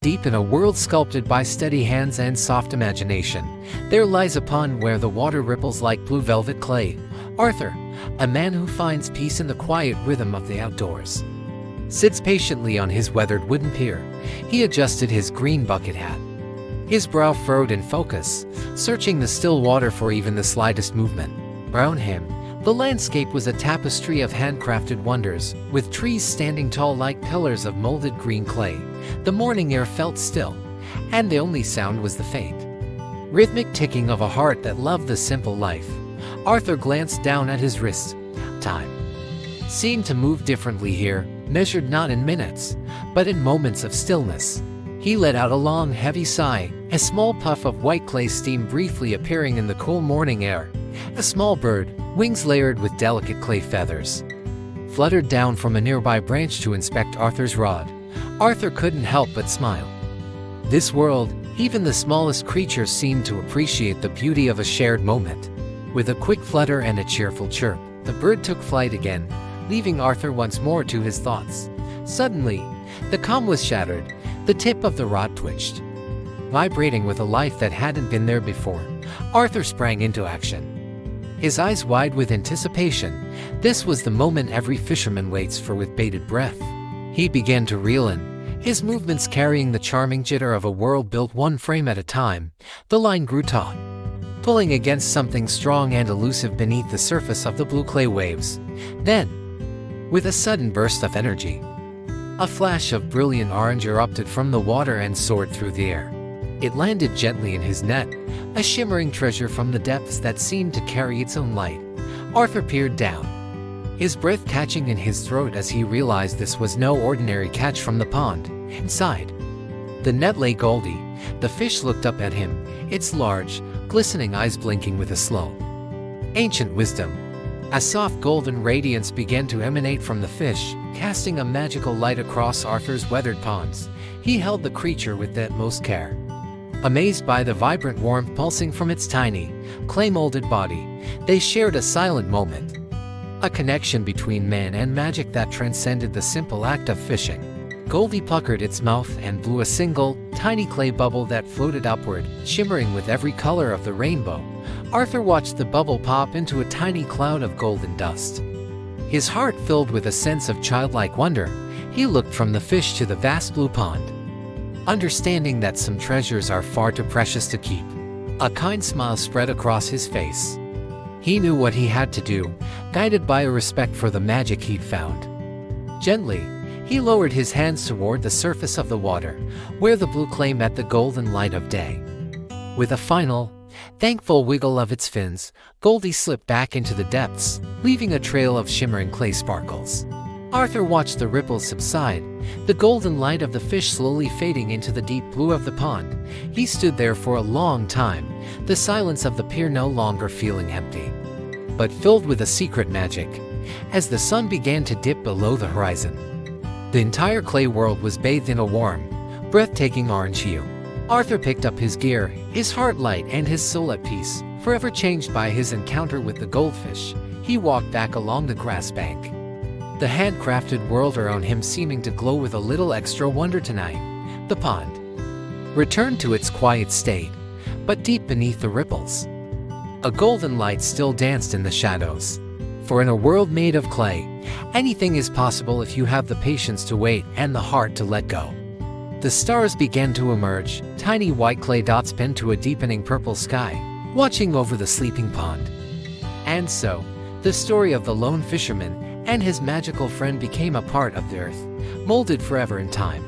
Deep in a world sculpted by steady hands and soft imagination, there lies a pond where the water ripples like blue velvet clay. Arthur, a man who finds peace in the quiet rhythm of the outdoors, sits patiently on his weathered wooden pier. He adjusted his green bucket hat, his brow furrowed in focus, searching the still water for even the slightest movement. Around him, the landscape was a tapestry of handcrafted wonders, with trees standing tall like pillars of molded green clay. The morning air felt still, and the only sound was the faint, rhythmic ticking of a heart that loved the simple life. Arthur glanced down at his wrist. Time seemed to move differently here, measured not in minutes, but in moments of stillness. He let out a long, heavy sigh, a small puff of white clay steam briefly appearing in the cool morning air. A small bird, wings layered with delicate clay feathers, fluttered down from a nearby branch to inspect Arthur's rod. Arthur couldn't help but smile. This world, even the smallest creatures seemed to appreciate the beauty of a shared moment. With a quick flutter and a cheerful chirp, the bird took flight again, leaving Arthur once more to his thoughts. Suddenly, the calm was shattered. The tip of the rod twitched, vibrating with a life that hadn't been there before. Arthur sprang into action, his eyes wide with anticipation. This was the moment every fisherman waits for with bated breath. He began to reel in, his movements carrying the charming jitter of a world built one frame at a time. The line grew taut, pulling against something strong and elusive beneath the surface of the blue clay waves. Then, with a sudden burst of energy, a flash of brilliant orange erupted from the water and soared through the air. It landed gently in his net, a shimmering treasure from the depths that seemed to carry its own light. Arthur peered down, his breath catching in his throat as he realized this was no ordinary catch from the pond. Inside the net lay Goldie. The fish looked up at him, its large, glistening eyes blinking with a slow, ancient wisdom. A soft golden radiance began to emanate from the fish, casting a magical light across Arthur's weathered ponds. He held the creature with the utmost care, amazed by the vibrant warmth pulsing from its tiny, clay-molded body. They shared a silent moment, a connection between man and magic that transcended the simple act of fishing. Goldie puckered its mouth and blew a single, tiny clay bubble that floated upward, shimmering with every color of the rainbow. Arthur watched the bubble pop into a tiny cloud of golden dust. His heart filled with a sense of childlike wonder. He looked from the fish to the vast blue pond, understanding that some treasures are far too precious to keep. A kind smile spread across his face. He knew what he had to do, guided by a respect for the magic he'd found. Gently, he lowered his hands toward the surface of the water, where the blue clay met the golden light of day. With a final, thankful wiggle of its fins, Goldie slipped back into the depths, leaving a trail of shimmering clay sparkles. Arthur watched the ripples subside, the golden light of the fish slowly fading into the deep blue of the pond. He stood there for a long time, the silence of the pier no longer feeling empty, but filled with a secret magic. As the sun began to dip below the horizon, the entire clay world was bathed in a warm, breathtaking orange hue. Arthur picked up his gear, his heart light and his soul at peace, forever changed by his encounter with the goldfish. He walked back along the grass bank, the handcrafted world around him seeming to glow with a little extra wonder tonight. The pond returned to its quiet state, but deep beneath the ripples, a golden light still danced in the shadows. For in a world made of clay, anything is possible if you have the patience to wait and the heart to let go. The stars began to emerge, tiny white clay dots pinned to a deepening purple sky, watching over the sleeping pond. And so, the story of the lone fisherman and his magical friend became a part of the earth, molded forever in time.